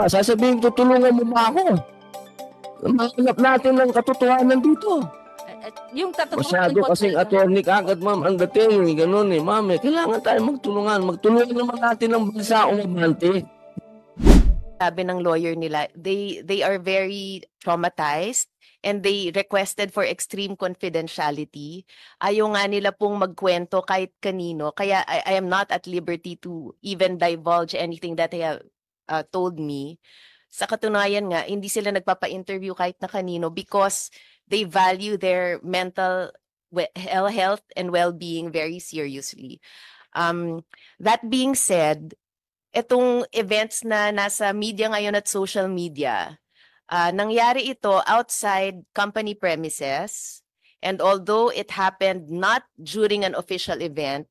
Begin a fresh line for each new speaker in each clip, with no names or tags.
ba? Sasabihin, tutulungan mo ba ako? Mahanap natin ng katotohanan dito.
Yung katotohanan
Masyado
po
kasing
talaga.
attorney kagad, ma'am. Ang dating, ganun eh. Ma'am, kailangan tayo magtulungan. Magtulungan naman natin ang bansa umabante.
Sabi ng lawyer nila, they are very traumatized and they requested for extreme confidentiality. Ayaw nga nila pong magkwento kahit kanino. Kaya I am not at liberty to even divulge anything that they have told me. Sa katunayan nga, hindi sila nagpapa-interview kahit na kanino because they value their mental health and well-being very seriously. That being said, itong events na nasa media ngayon at social media, nangyari ito outside company premises. And although it happened not during an official event,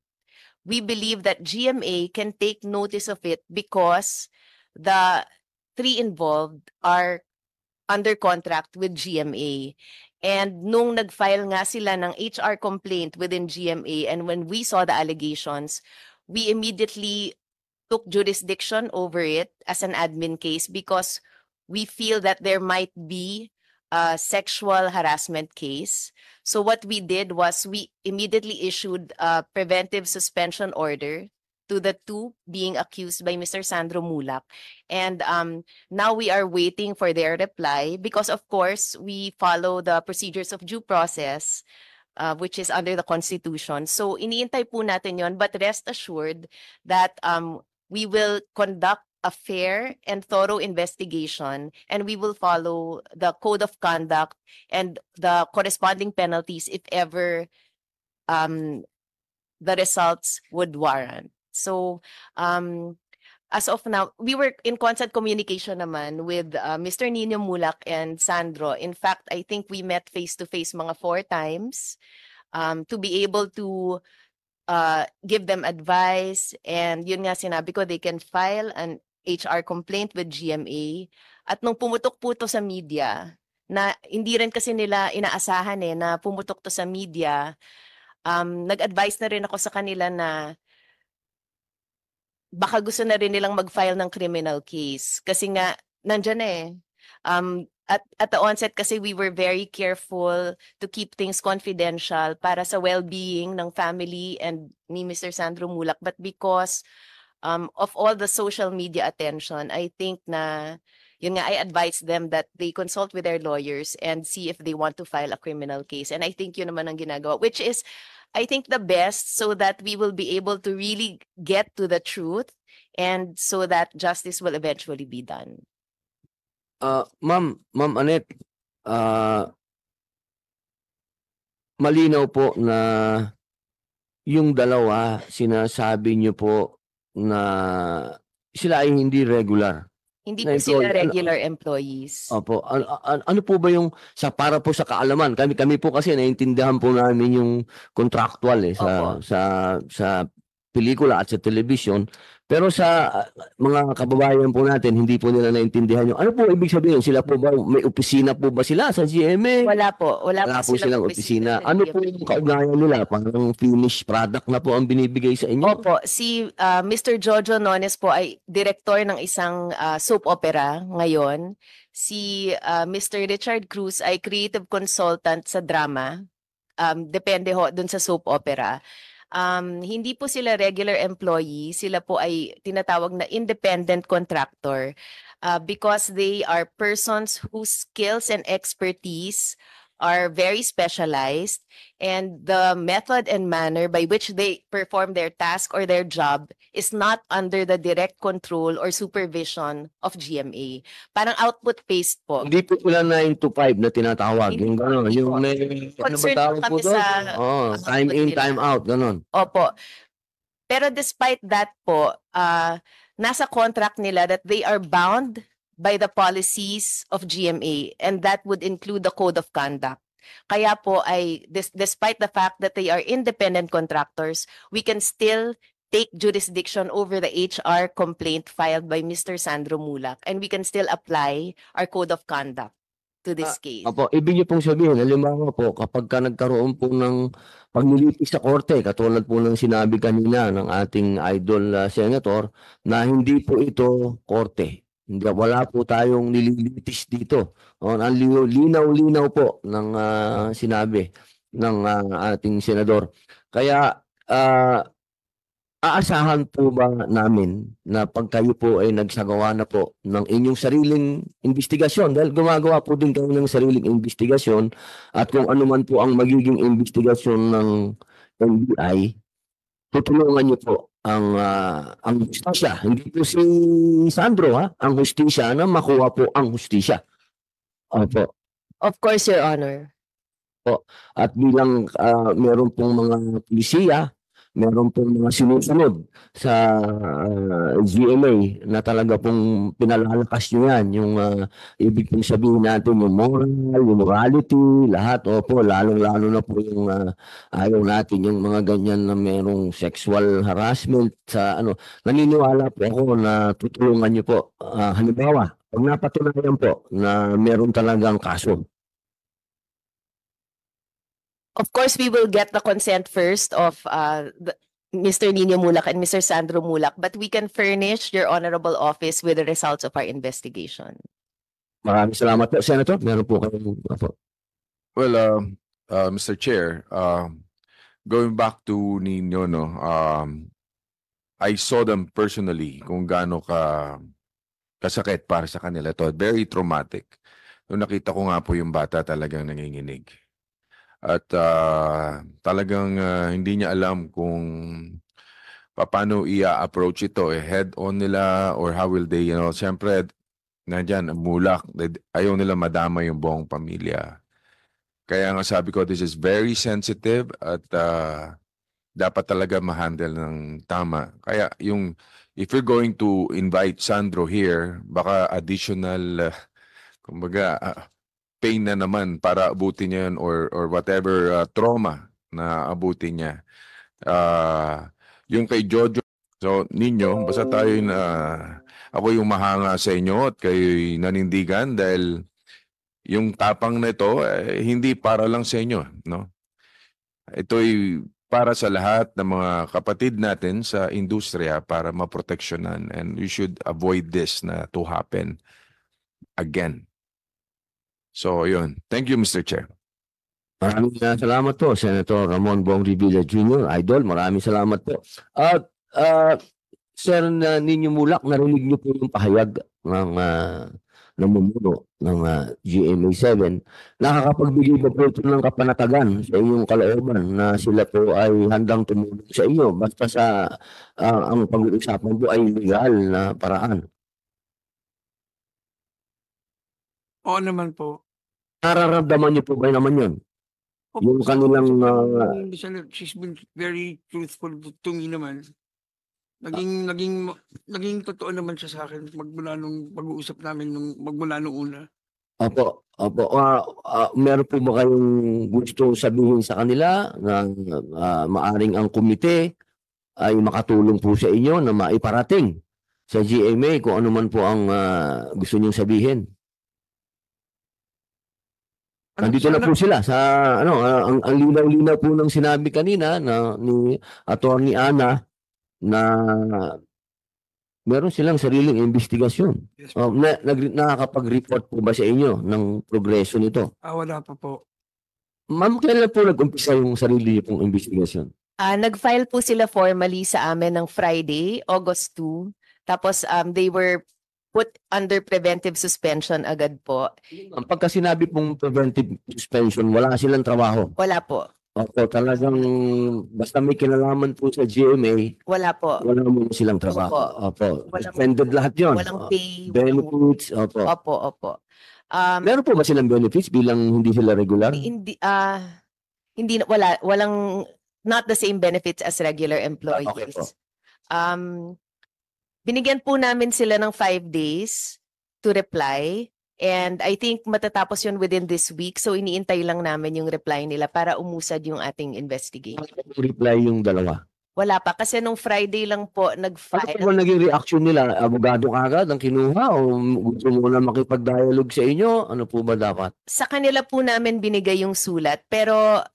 we believe that GMA can take notice of it because the three involved are under contract with GMA. And nung nag-file nga sila ng HR complaint within GMA, and when we saw the allegations, we immediately took jurisdiction over it as an admin case because we feel that there might be a sexual harassment case. So what we did was we immediately issued a preventive suspension order to the two being accused by Mr. Sandro Mulak. And now we are waiting for their reply because, of course, we follow the procedures of due process, which is under the Constitution. So iniintay po natin yon, but rest assured that we will conduct a fair and thorough investigation, and we will follow the code of conduct and the corresponding penalties if ever the results would warrant. So as of now, we were in constant communication naman with Mr. Nino Mulak and Sandro. In fact, I think we met face-to-face mga 4 times to be able to give them advice, and yun nga sinabi ko, they can file an HR complaint with GMA. At nung pumutok po to sa media, na hindi rin kasi nila inaasahan na pumutok to sa media, nag-advise na rin ako sa kanila na baka gusto na rin nilang mag-file ng criminal case. Kasi nga, nandyan at the onset kasi we were very careful to keep things confidential para sa well-being ng family and ni Mr. Sandro Mulak. But because of all the social media attention, I think na yun nga, I advise them that they consult with their lawyers and see if they want to file a criminal case. And I think yun naman ang ginagawa, which is, I think, the best so that we will be able to really get to the truth and so that justice will eventually be done.
Ma'am Annette, malinaw po na yung dalawa, sinasabi niyo po na sila ay hindi regular.
Hindi po sila regular employees.
Opo. Ano po ba yung para po sa kaalaman? Kami po kasi naiintindihan po namin yung contractual sa pelikula at sa television. Pero sa mga kababayan po natin, hindi po nila naintindihan yung ano po ibig sabihin? Sila po ba, may opisina po ba sila sa GMA?
Wala po. Wala
po silang opisina. Ano po yung kaugnayan nila? Parang finished product na po ang binibigay sa inyo?
Opo. Si Mr. Jojo Nones po ay director ng isang soap opera ngayon. Si Mr. Richard Cruz ay creative consultant sa drama. Depende ho dun sa soap opera. Hindi po sila regular employee, sila po ay tinatawag na independent contractor because they are persons whose skills and expertise are very specialized, and the method and manner by which they perform their task or their job is not under the direct control or supervision of GMA. Parang output-based po.
Hindi po sila 9 to 5 na tinatawag. Yung gano'n. Yung ano ba tawag po doon? Time in, time out. Gano'n.
Opo. Pero despite that po, nasa contract nila that they are bound by the policies of GMA, and that would include the code of conduct. Kaya po ay despite the fact that they are independent contractors, we can still take jurisdiction over the HR complaint filed by Mr. Sandro Mulak, and we can still apply our code of conduct to this case.
Opo, ibig niyo pong sabihin, halimbawa po, kapag ka nagkaroon po ng paglilitis sa korte, katulad po ng sinabi kanina ng ating idol senator, na hindi po ito korte, Hindi, wala po tayong nililitis dito. Ang linaw-linaw po ng sinabi ng ating senador. Kaya aasahan po ba namin na pag kayo po ay nagsagawa na po ng inyong sariling investigasyon, dahil gumagawa po din kayo ng sariling investigasyon, at kung ano man po ang magiging investigasyon ng NBI, tutulungan niyo po ang hustisya. Hindi po si Sandro, ang hustisya, na makuha po ang hustisya. Opo.
Of course, Your Honor.
At bilang meron pong mga pulisiya, meron pong mga sinusunod sa GMA na talaga pong pinalalakas nyo yan. Yung ibig pong sabihin natin, yung moral, yung morality, lahat. Opo, lalong-lalo na po yung ayaw natin yung mga ganyan na merong sexual harassment sa ano. Naniniwala po ako na tutulungan nyo po. Halimbawa, pag napatunayan po na meron talagang kaso,
Of course, we will get the consent first of Mr. Nino Mulak and Mr. Sandro Mulak, but we can furnish your honorable office with the results of our investigation.
maraming salamat po, Senator. Meron po kayong
Well, Mr. Chair, going back to Nino, no, I saw them personally kung gaano kasakit para sa kanila to. Very traumatic. Nung nakita ko nga po yung bata talagang nanginginig. At talagang hindi niya alam kung paano i-approach ito. Head-on nila or how will they, siyempre, nandyan, Mulak, ayaw nila madama yung buong pamilya. Kaya nga sabi ko, this is very sensitive at dapat talaga ma-handle ng tama. Kaya if you're going to invite Sandro here, baka additional, kumbaga, pain na naman para abutin niya yun or whatever trauma na abutin niya. Yung kay Jojo, so ninyo, basta tayo ako yung mahanga sa inyo at kayo'y nanindigan dahil yung tapang na ito, hindi para lang sa inyo, no? Ito'y para sa lahat ng mga kapatid natin sa industriya para maproteksyonan, and we should avoid this na to happen again. So, yun. Thank you, Mr. Chair.
Maraming salamat po, Senator Ramon Bong Revilla Jr., Idol. Maraming salamat po. At Sir Nino Mulak, narinig niyo po yung pahayag ng namumuno ng GMA7. Nakakapagbigay ba po ito ng kapanatagan sa inyong kalooban na sila po ay handang tumulong sa inyo basta sa ang pag-uusapan po ay legal na paraan?
Oo naman po.
Nararamdaman niyo po ba naman yun? Yung kanilang
she's been very truthful to me naman. Naging totoo naman siya sa akin magmula nung pag-uusap namin magmula nung una.
Opo. Meron po ba kayong gusto sabihin sa kanila na maaring ang komite ay makatulong po sa inyo na maiparating sa GMA kung ano man po ang gusto niyong sabihin? Nandito na po sila sa ang linaw-linaw po ng sinabi kanina ni Attorney Ana na meron silang sariling investigasyon.
Yes,
Nakakapag-report po ba sa inyo ng progreso nito?
wala pa po.
Ma'am, kailan po nag-umpisa yung sarili niyo pong investigasyon?
Nag-file po sila formally sa amin ng Friday, August 2. Tapos they were put under preventive suspension agad po.
Pagka sinabi pong preventive suspension, wala silang trabaho.
Wala po.
Opo, talagang basta may kinalaman po sa GMA,
Wala po.
wala mo silang trabaho. Opo,
Walang-
suspended lahat yun.
Walang pay.
Benefits, opo.
Opo.
Meron po ba silang benefits bilang hindi sila regular?
Hindi walang not the same benefits as regular employees.
Okay po.
Binigyan po namin sila ng 5 days to reply, and I think matatapos yun within this week, so iniintay lang namin yung reply nila para umusad yung ating investigation.
Ano reply yung dalawa?
Wala pa kasi nung Friday lang po
Ano
nag-file.
po ba naging reaction nila? Abogado kagad ang kinuha o gusto mo na makipag-dialogue sa inyo? Ano po ba dapat?
Sa kanila po namin binigay yung sulat, pero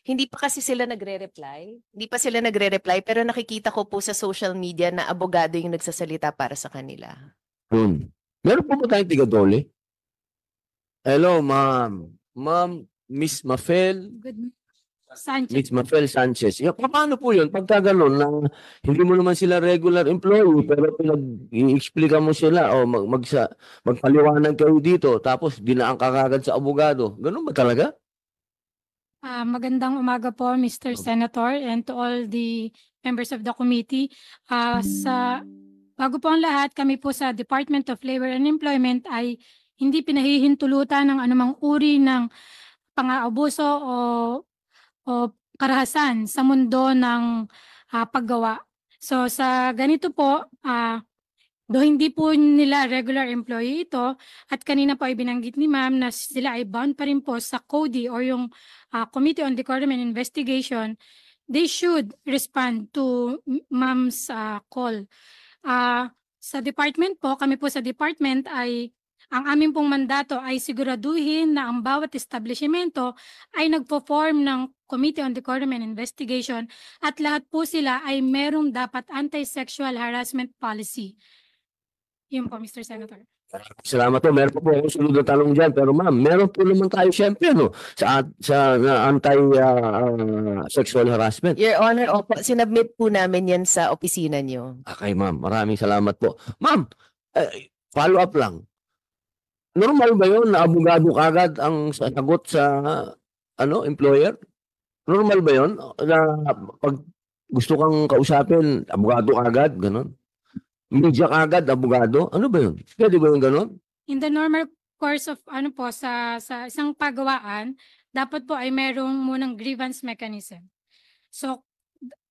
hindi pa kasi sila nagre-reply. Hindi pa sila nagre-reply, pero nakikita ko po sa social media na abogado yung nagsasalita para sa kanila.
Yun. Meron po ba tayong tiga-Dole? Hello, ma'am. Ma'am, Miss Mafel.
Good Sanchez.
Miss Mafel Sanchez. Paano po yun? Pagka ganun, na hindi mo naman sila regular employee, pero pinag-i-explica mo sila o magpaliwanag kayo dito, tapos dinaan ka kagad sa abogado. Ganun ba talaga?
Magandang umaga po, Mr. Senator, and to all the members of the committee. Bago po ang lahat, kami po sa Department of Labor and Employment ay hindi pinahihintulutan ng anumang uri ng pang-aabuso o karahasan sa mundo ng paggawa. So sa ganito po, do hindi po nila regular employee ito, at kanina po ay binanggit ni ma'am na sila ay bound pa rin po sa CODI or yung Committee on Decorum and Investigation. They should respond to ma'am's call. Sa department po, kami po sa department ay ang aming pong mandato ay siguraduhin na ang bawat establishmento ay nagpo-form ng Committee on Decorum and Investigation at lahat po sila ay merong dapat anti-sexual harassment policy. Yun po, Mr. Senator.
Salamat po. Meron po akong sunod na tanong dyan. Pero ma'am, meron po naman tayo siyempre sa anti-sexual harassment.
Your Honor, opo, sinubmit po namin yan sa opisina nyo.
Okay, ma'am. Maraming salamat po. Ma'am, follow up lang. Normal ba yun na abogado kagad ang sasagot sa employer? Normal ba yun na pag gusto kang kausapin, abogado kagad, ganun? Media kagad, abogado? Ano ba yun? Pwede ba yun ganun?
In the normal course of sa isang pagawaan, dapat po ay merong munang grievance mechanism. So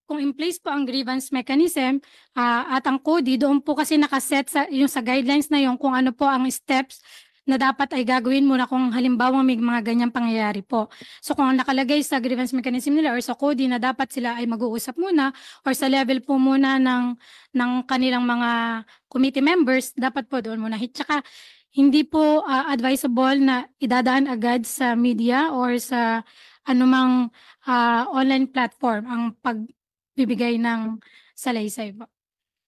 kung in place po ang grievance mechanism at ang CODI, doon po kasi nakaset sa guidelines na yung kung ano po ang steps na dapat ay gagawin muna kung halimbawa may mga ganyang pangyayari po. So kung nakalagay sa grievance mechanism nila or sa CODI na dapat sila ay mag-uusap muna or sa level po muna ng kanilang mga committee members, dapat po doon muna. Tsaka hindi po advisable na idadaan agad sa media or sa anumang online platform ang pagbibigay ng salaysay po.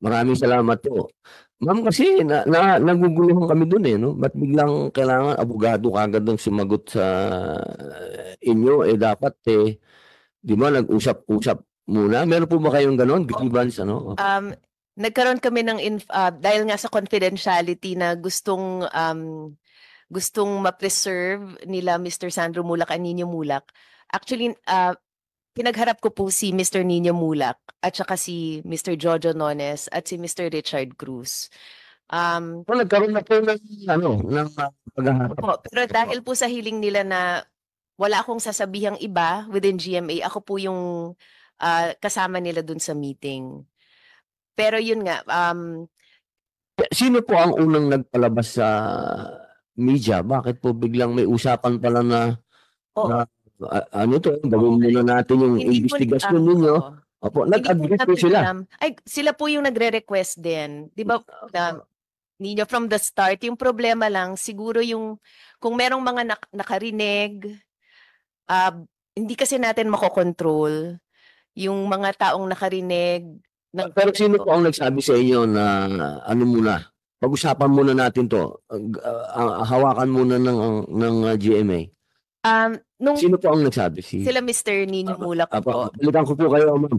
Maraming salamat po. Ma'am, kasi naguguluhan kami dun no? Ba't biglang kailangan abogado kagad ng sumagot sa inyo? Dapat di ba nag-usap-usap muna? Meron po ba kayong ganon? Grievance,
Nagkaroon kami ng dahil nga sa confidentiality na gustong ma-preserve nila Mr. Sandro Mulak at Nino Mulak. Actually, pinagharap ko po si Mr. Nino Mulak at saka si Mr. Jojo Nones at si Mr. Richard Cruz.
Nagkaroon na po ng paghaharap.
Pero dahil po sa hiling nila na wala akong sasabihang iba within GMA, ako po yung kasama nila dun sa meeting. Pero yun nga.
Sino po ang unang nagpalabas sa media? Bakit po biglang may usapan pala na gawin muna natin yung investigasyon ninyo? Opo, nag-agree po sila.
Sila po yung nagre-request din. Di ba, Nino, from the start, yung problema lang, siguro yung, kung merong mga nakarinig, hindi kasi natin makokontrol yung mga taong nakarinig.
Pero sino po ang nagsabi sa inyo na muna? Pag-usapan muna natin to. Hawakan muna ng GMA. Sino po ang nagsabi?
Sila Mr. Nino Mulak po.
Balikan ko po kayo, ma'am.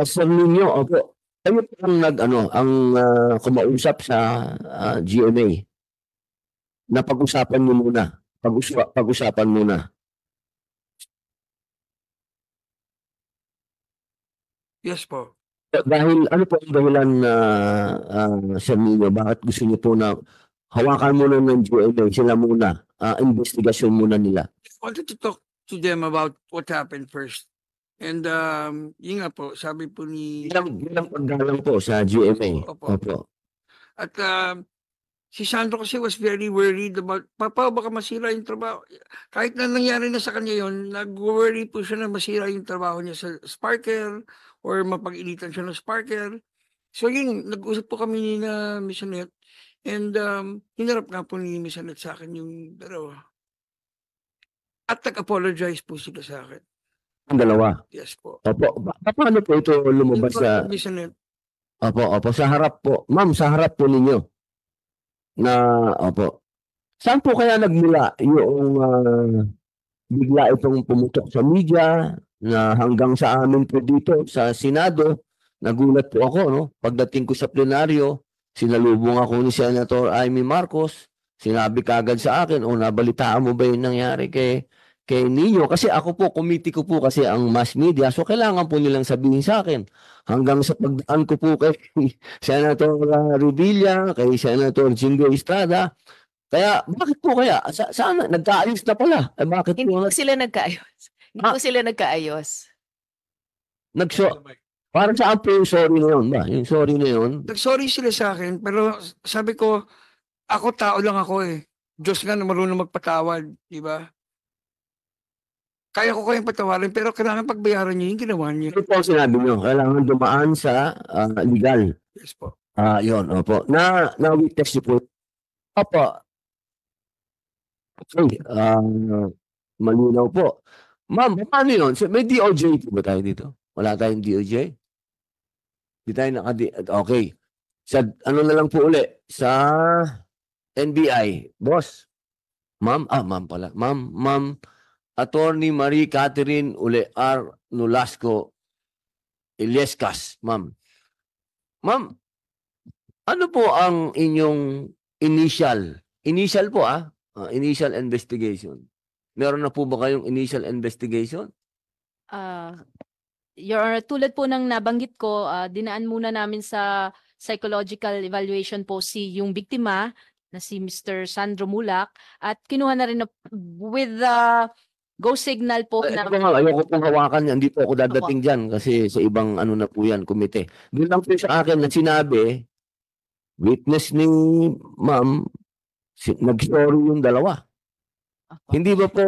Sir Nino, opo. Kayo po ang kumausap sa GMA na pag-usapan niyo muna. Pag-usapan muna.
Yes po.
Dahil ano po ang dahilan Sir Nino, bakit gusto niyo po na hawakan muna ng GMA, sila muna, investigasyon muna nila?
I wanted to talk to them about what happened first. And yun nga po, sabi po ni...
Bilang paggalang po sa GMA.
Opo. At si Sandro kasi was very worried about, Papa, baka masira yung trabaho. Kahit na nangyari na sa kanya yun, nag-worry po siya na masira yung trabaho niya sa Sparker or mapag-initan siya ng Sparker. So yun, nag-usap po kami ni Miss Annette. And hinarap nga po ni Miss Annette sa akin yung dalawa. At nag-apologize po sila sa akin.
Ang dalawa?
Yes po.
Opo. Paano po ito lumabas sa...
Miss Annette.
Opo. Sa harap po. Ma'am, sa harap po ninyo. na opo. Saan po kaya nagmula yung bigla itong pumutok sa media na hanggang sa amin po dito sa Senado, nagulat po ako, no? Pagdating ko sa plenaryo, sinalubong ako ni Senator Amy Marcos, sinabi kagad sa akin, nabalitaan mo ba yung nangyari kay Nino? Kasi ako po, committee ko po kasi ang mass media, so kailangan po nilang sabihin sa akin. Hanggang sa pagdaan ko po kay Senator Rubilla, kay Senator Jingo Estrada, kaya bakit po kaya? Sana nagkaayos na pala. Bakit
Hindi
po
po sila nagkaayos. Hindi po sila nagkaayos.
parang saan po yung sorry na yun ba? Yung sorry na yun,
Nag-sorry sila sa akin, pero sabi ko, ako tao lang ako eh. Diyos nga na marunong magpatawad, di ba? Kaya ko kayong patawarin, pero kailangan pagbayaran niyo yung ginawa niyo.
ito po ang sinabi nyo, kailangan dumaan sa legal.
Yes po.
Yun, opo. Na-witness niyo po. Opo. Okay, malinaw po. Ma'am, paano yun? May DOJ po ba tayo dito? Wala tayong DOJ? Di tayo okay. Sa ano na lang po uli? Sa NBI. Boss. Ma'am, ma'am pala. Ma'am, Attorney Marie Catherine R. Nolasco Illescas. Ma'am. Ma'am, ano po ang inyong initial po initial investigation? Meron na po ba kayong initial investigation?
Your Honor, tulad po ng nabanggit ko, dinaan muna namin sa psychological evaluation po yung biktima na si Mr. Sandro Mulak at kinuha na rin with the go signal po na
Ayoko pong hawakan yan. Hindi po ako dadating dyan kasi sa ibang ano na po yan, komite. Doon lang po sa akin na sinabi, witness ni ma'am, nag-story yung dalawa. Hindi ba po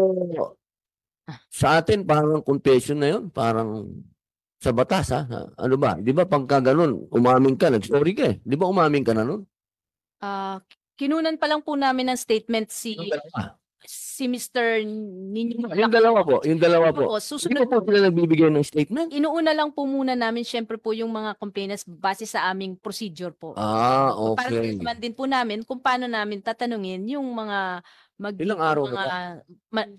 sa atin parang confession na yun? Parang sa batas Ano ba? Di ba pagka ganun, umamin ka, nag-story ka eh. Di ba umamin ka na nun?
kinunan pa lang po namin ng statement
Yung dalawa.
si Mr. Nino
Yung dalawa po. Yung dalawa po.
Po,
Hindi
susunod
po sila nagbibigay ng statement?
inuuna lang po muna namin syempre po yung mga complainants base sa aming procedure po. Para
Okay.
naman din po namin kung paano namin tatanungin yung mga
Ilang araw na
mga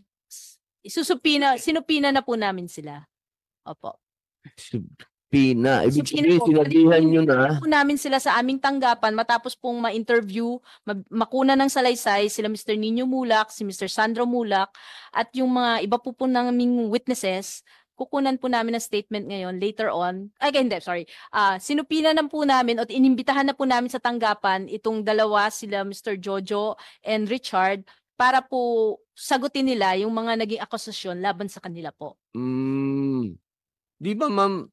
sinupina na po namin sila. Opo.
Pina. Ibig
Subpoena
sabihin,
po,
sinabihan nyo na.
Po namin sila sa aming tanggapan matapos pong ma-interview, makuna ng salaysay sila Mr. Nino Mulak, si Mr. Sandro Mulak at yung mga iba po naming witnesses. Kukunan po namin ng statement ngayon later on. Sinupina na po namin at inimbitahan na po namin sa tanggapan itong dalawa sila Mr. Jojo and Richard para po sagutin nila yung mga naging akusasyon laban sa kanila po.
Di ba ma'am,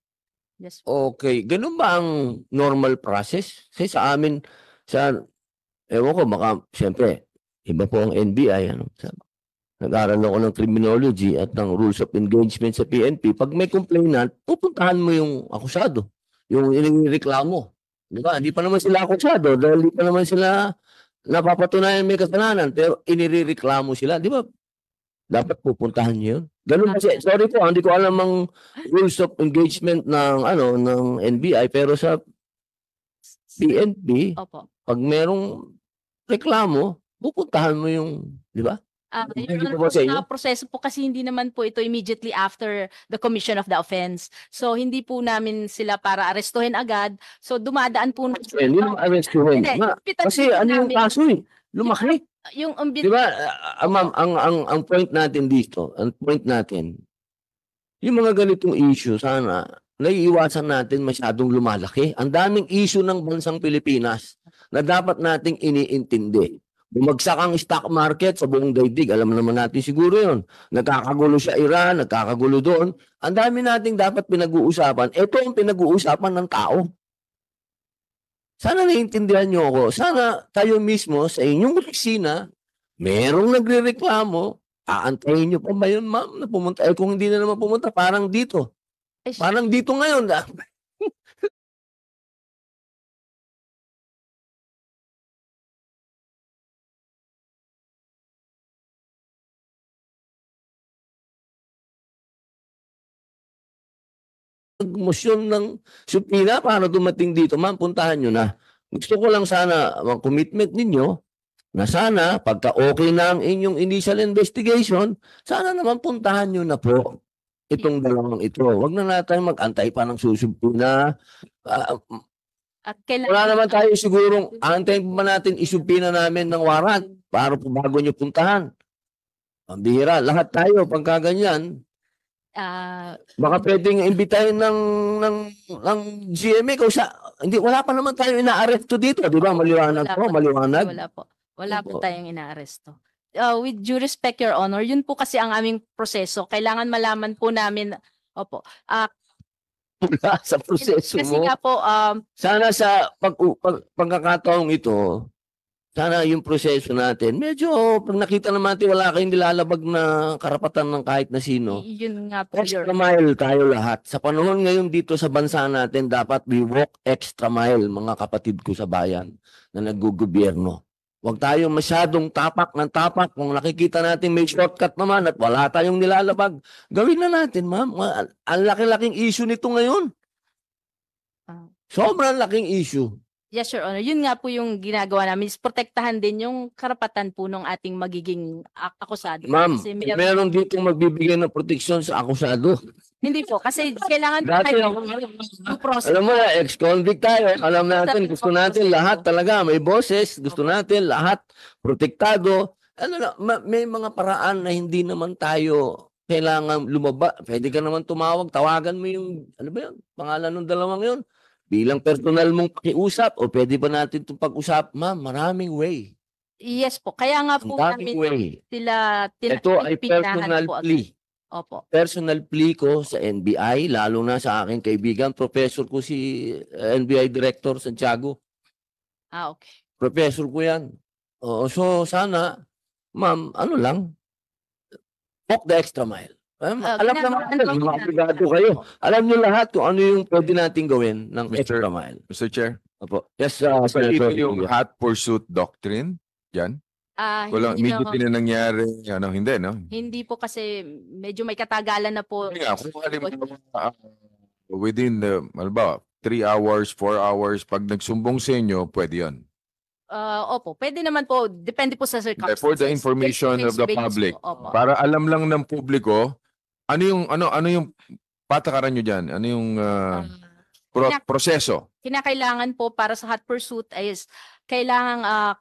Yes.
okay, ganun ba ang normal process? Kasi sa amin, ewan ko, baka, siyempre, iba po ang NBI, nag-aral ako ng criminology at ng rules of engagement sa PNP. Pag may complainant, pupuntahan mo yung akusado, yung inireklamo. Di ba? Hindi pa naman sila akusado dahil hindi pa naman sila napapatunayan may kasalanan, pero inireklamo sila. Di ba? Dapat pupuntahan niyo yun. Ganun kasi, sorry po, hindi ko alam ang rules of engagement ng NBI, pero sa PNP,
Opo.
pag merong reklamo, pupuntahan mo yung, di ba?
Yung proseso po kasi hindi naman po ito immediately after the commission of the offense. So hindi po namin sila para arestuhin agad. So dumadaan po
Hindi naman arrestuhin. Kasi ano yung kaso eh? Lumaki.
Yung
Di ba, ma'am, ang point natin dito, yung mga ganitong issue, sana, naiiwasan natin masyadong lumalaki. Ang daming issue ng bansang Pilipinas na dapat nating iniintindi. Bumagsak ang stock market sa buong daigdig. Alam naman natin siguro yun. Nagkakagulo sa Iran, nagkakagulo doon. Ang dami nating dapat pinag-uusapan. Ito ang pinag-uusapan ng tao. Sana naiintindihan nyo ako. Sana kayo mismo sa inyong opisina, merong nagrereklamo, aantayin nyo pa ba yun, ma'am, na pumunta? Kung hindi na naman pumunta, parang dito. Parang dito ngayon. Motion ng supina para dumating dito, ma'am, puntahan nyo na. Gusto ko lang sana ang commitment ninyo na sana pagka okay na ang inyong initial investigation, sana naman puntahan nyo na po itong dalawang ito. Huwag na natin mag-antay pa ng susumpina.
At
Wala naman tayo sigurong antayin pa natin isupina namin ng warrant para po bago nyo puntahan. Ang bihira, lahat tayo pagka ganyan. Baka pwedeng imbitahin ng GMA kung hindi, wala pa naman tayo inaaresto dito, di ba? Maliwanag po, maliwanag.
Wala po. Wala po
Opo.
tayong inaaresto. With due respect, Your Honor, yun po kasi ang aming proseso. Kailangan malaman po namin, opo.
Wala sa proseso
Kasi
mo.
nga po,
Sana sa pagkakataong ito, sana yung proseso natin, medyo pag nakita naman natin wala kayong nilalabag na karapatan ng kahit na sino.
yun nga po, Your
Extra mile tayo lahat. Sa panahon ngayon dito sa bansa natin, dapat we walk extra mile, mga kapatid ko sa bayan na naggugobyerno. Huwag tayo masyadong tapak ng tapak. Kung nakikita natin may shortcut naman at wala tayong nilalabag, gawin na natin, ma'am. Ang laki-laking issue nito ngayon. Sobrang laking issue.
Yes, Your Honor. Yun nga po yung ginagawa namin. Is protektahan din yung karapatan po ng ating magiging akusado.
Ma'am,
Kasi
meron dito magbibigay ng proteksyon sa akusado.
hindi po. Kasi kailangan
Dati ako,
due process.
alam mo na, ex-convict tayo. Alam natin, gusto natin lahat talaga. May boses. Gusto natin lahat protektado. May mga paraan na hindi naman tayo kailangan lumaba. Pwede ka naman tumawag. Tawagan mo yung, ano ba yun? Pangalan ng dalawang yun. Bilang personal mong pakiusap o pwede ba natin itong pag-usap? Ma'am, maraming way.
Yes po. Kaya nga
Ang
po
daming
namin
way.
sila
Ito ay personal
po agad.
plea.
Opo.
Personal plea ko sa NBI, lalo na sa aking kaibigan, professor ko si NBI Director Santiago.
Okay.
Professor ko yan. Oo, so sana, ma'am, ano lang, walk the extra mile. Alam naman natin, mga abogado kayo. Alam niyo lahat kung ano yung pwede nating gawin ng
Mr.
extra mile.
Mr. Chair,
Opo. Yes,
ito
Senator.
yung hot pursuit doctrine. Yan. Walang
Hindi,
immediately na nangyari. Ano, hindi, no?
hindi po kasi medyo may katagalan na po.
Kaya kung halimbawa, within the, ano ba, 3 hours, 4 hours, pag nagsumbong sa inyo, pwede yun.
Opo, pwede naman po. Depende po sa circumstances.
For the information of the
Case-to-case
public.
basis po, opo.
Para alam lang ng publiko, ano yung patakaran nyo dyan? Ano yung proseso?
Kinakailangan po para sa hot pursuit is kailangan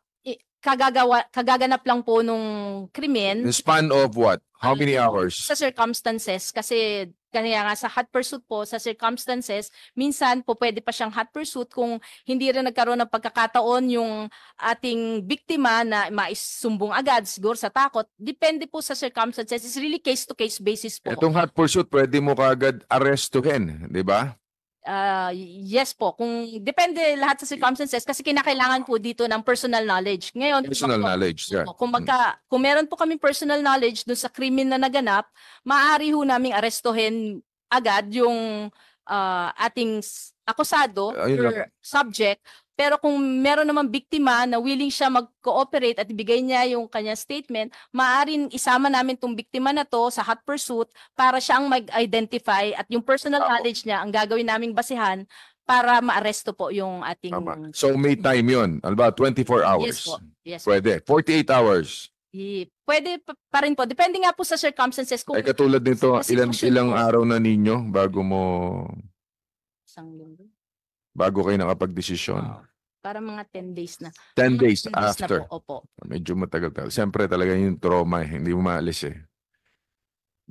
kagaganap lang po nung krimen
The span of what? How many hours?
sa circumstances kasi kaya nga sa hot pursuit po sa circumstances minsan po pwede pa siyang hot pursuit kung hindi rin nagkaroon ng pagkakataon yung ating biktima na maisumbong agad siguro sa takot depende po sa circumstances. It's really case to case basis po.
Itong hot pursuit, pwede mo kaagad arrestuhin, di ba?
Yes po, kung depende lahat sa circumstances kasi kinakailangan po dito ng personal knowledge. Ngayon,
Personal knowledge. Yeah.
kung meron po kaming personal knowledge dun sa krimen na naganap, maaari ho naming arestuhin agad yung ating akusado
Ayun
or subject. Pero kung meron naman biktima na willing siya mag-cooperate at ibigay niya yung kanya statement, maaaring isama namin tong biktima na to sa hot pursuit para siya ang mag-identify at yung personal knowledge niya ang gagawin naming basihan para maaresto po yung ating...
Tama. So may time yun. Ano ba? 24 hours.
Yes po. Yes po.
Pwede. 48 hours.
Pwede pa rin po. Depende nga po sa circumstances. Kung
Ay katulad nito,
sa sitwasyon
ilang
po.
araw na ninyo
Isang linggo.
bago kayo nakapag-desisyon?
Para mga 10 days na.
10 days
10 days
after.
Na po, opo.
Medyo matagal. Siyempre talaga yung trauma hindi mo maalis eh.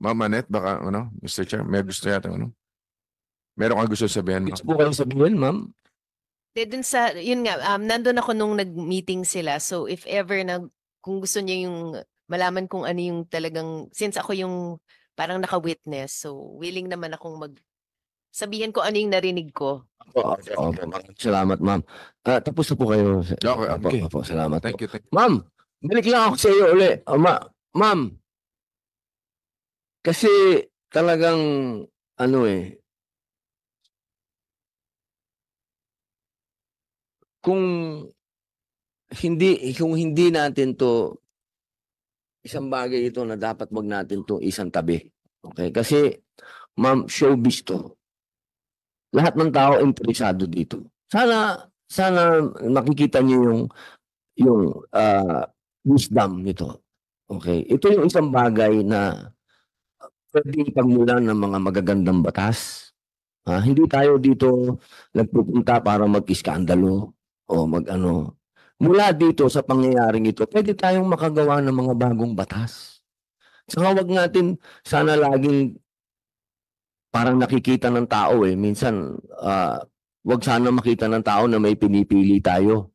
Ma'am Annette, baka Mr. Chair, may gusto yata meron kang gusto sabihin?
Gusto po kayong sabihin, ma'am?
Dun sa, yun nga, nandun ako nung nag-meeting sila. So if ever na, kung gusto niya yung malaman kung ano yung talagang, since ako yung parang naka-witness, so willing naman akong sabihin ko ano yung narinig ko.
Salamat, ma'am. Tapos na po kayo.
Okay.
Opo, salamat po.
Thank you.
Ma'am, balik lang ako sa iyo uli. Ma'am, kasi talagang kung hindi natin to isang bagay ito na dapat wag natin to isang tabi. Okay? Kasi ma'am, showbiz to. Lahat ng tao interesado dito. Sana sana makikita niyo yung wisdom nito. Okay? Ito yung isang bagay na pwedeng pagmulan ng mga magagandang batas. Hindi tayo dito nagpupunta para mag-iskandalo o mag-ano. Mula dito sa pangyayaring ito, pwede tayong makagawa ng mga bagong batas. Saka wag natin sana laging parang nakikita ng tao minsan wag sana makita ng tao na may pinipili tayo.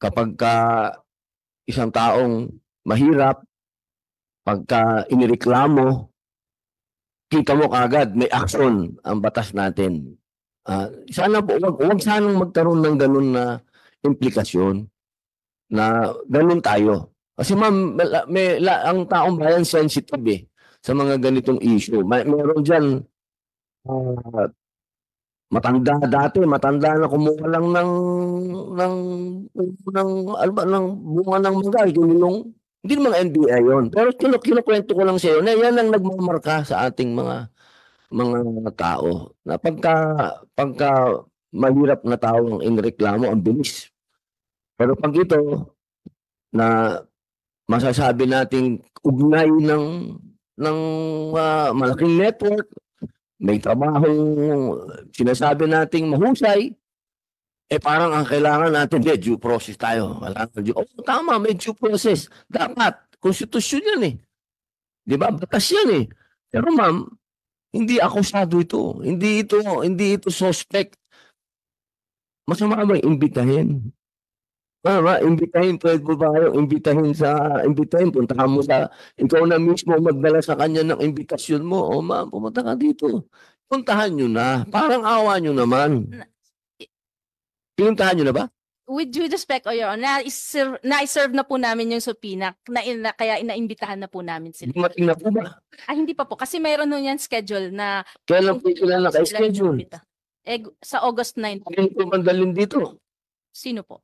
Kapag isang taong mahirap, pagka inireklamo, kita mo kaagad may action ang batas natin. Sana po wag sanang magkaroon ng ganun na implikasyon na ganun tayo. Kasi ma'am, ang taong bayan sensitive sa mga ganitong issue. Meron diyan matanda na kumuha lang ng bunga ng mangga, kinulong. Hindi naman NBI yun. Pero kinukwento ko lang sa iyo na yan ang nagmamarka sa ating mga tao. Na pagka mahirap na tao ang inireklamo, ang bilis. Pero pag ito na masasabi nating ugnay ng malaking network, may trabaho, sinasabi nating mahusay, parang ang kailangan natin, due process tayo. Tama, may due process. Dapat, konstitusyon yan Di ba? Batas yan Pero ma'am, hindi akusado ito. Hindi ito suspect. Masama ba imbitahin? Imbitahin, pwede mo ba kayo imbitahin, puntahan mo ikaw na mismo magdala sa kanya ng imbitasyon mo. Ma'am, pumunta ka dito. Puntahan nyo na. Parang awa nyo naman. Pinuntahan nyo na ba?
With due respect, Your Honor, na-serve na po namin yung subpoena, kaya inaimbitahan na po namin sila.
Dumating na po ba?
Hindi pa po, kasi mayroon nun yan schedule na...
Kailan po sila naka-schedule?
Sa August 9.
Kailan po mandalin dito?
Sino po?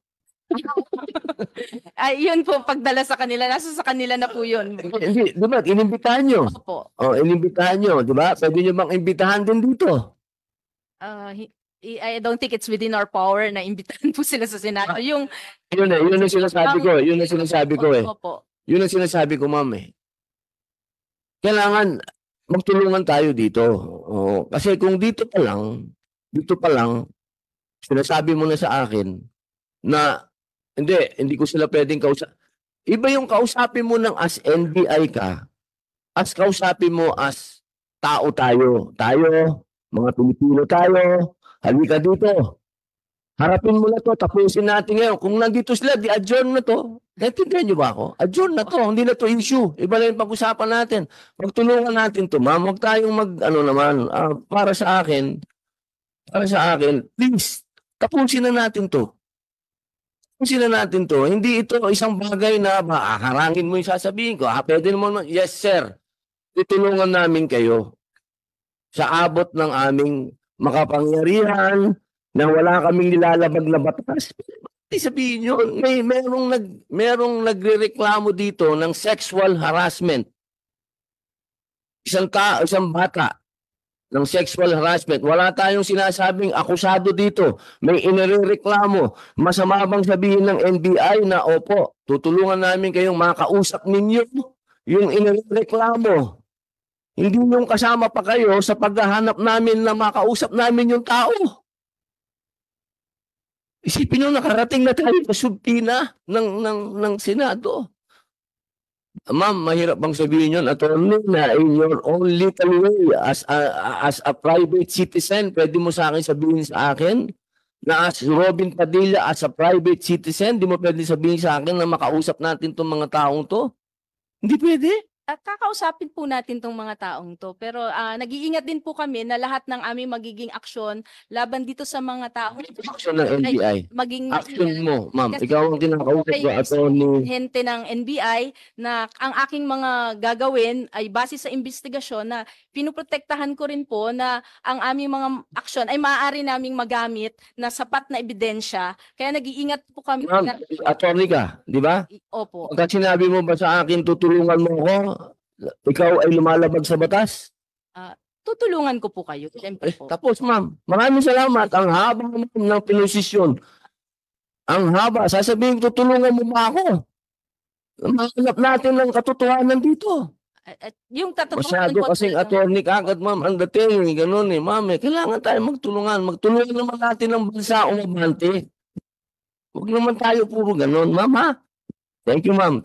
Yun po, pagdala sa kanila, nasa sa kanila na po yun.
Hindi, diba? Inimbitahan nyo.
Opo.
Inimbitahan nyo, diba? Pwede nyo bang imbitahan din dito?
I don't think it's within our power na imbitahan po sila sa Senado. Yun
ang sinasabi ko. Yun ang sinasabi ko
Opo.
Yun ang sinasabi ko, ma'am Kailangan magtulungan tayo dito. Kasi kung dito pa lang, sinasabi mo na sa akin na hindi ko sila pwedeng kausap. Iba yung kausapin mo ng as NBI ka, as kausapin mo as tao tayo. Tayo, mga Pilipino tayo, halika dito. Harapin mo na to, tapusin natin ngayon. Kung nandito sila, di-adjourn na to. Naintindihan niyo ba ako? Adjourn na to, hindi na to issue. Iba na yung pag-usapan natin. Magtulungan natin to, ma'am. Huwag tayong para sa akin, please, tapusin na natin to. Hindi ito isang bagay na harangin mo yung sasabihin ko. Pwede naman, yes sir, tutulungan namin kayo sa abot ng aming makapangyarihan na wala kaming nilalabag na batas. Sabihin nyo, merong nagrereklamo dito ng sexual harassment. Isang bata ng sexual harassment. Wala tayong sinasabing akusado dito. May inireklamo. Masama bang sabihin ng NBI na opo, tutulungan namin kayong makausap ninyo yung inireklamo. Hindi yung kasama pa kayo sa paghahanap namin na makausap namin yung tao. Isipin nyo, nakarating na tayo sa subpoena ng Senado. Ma'am, mahirap bang sabihin yun, attorney, na in your own little way, as a private citizen, pwede mo sa akin sabihin sa akin, na as Robin Padilla, as a private citizen, di mo pwede sabihin sa akin na makausap natin itong mga taong to? Hindi pwede.
At kakausapin po natin tong mga taong to. Pero nag-iingat din po kami na lahat ng aming magiging aksyon laban dito sa mga taong
Action ng NBI. Action mo, ma'am. Ikaw ang kinakausap ko, attorney.
Hente ng NBI na ang aking mga gagawin ay base sa investigasyon na pinuprotektahan ko rin po na ang aming mga aksyon ay maaari naming magamit na sapat na ebidensya. Kaya nag-iingat po kami.
Ma'am, attorney ka, di ba?
Opo.
Pagka sinabi mo ba sa akin, tutulungan mo ako, ikaw ay lumalabag sa batas?
Tutulungan ko po kayo. Siyempre po.
Tapos ma'am, maraming salamat. Ang haba ng pinosisyon. Ang haba. Sasabihin ko, tutulungan mo ba ako? Mahanap natin ng katotohanan dito.
At yung katotohanan
Masyado
ko
kasing
talaga.
attorney kagad, ma'am. Ang dating, ganun eh. Ma'am, kailangan tayo magtulungan. Magtulungan naman natin ang bansa umabante. Huwag naman tayo puro ganun, ma'am, ha? Thank you, ma'am.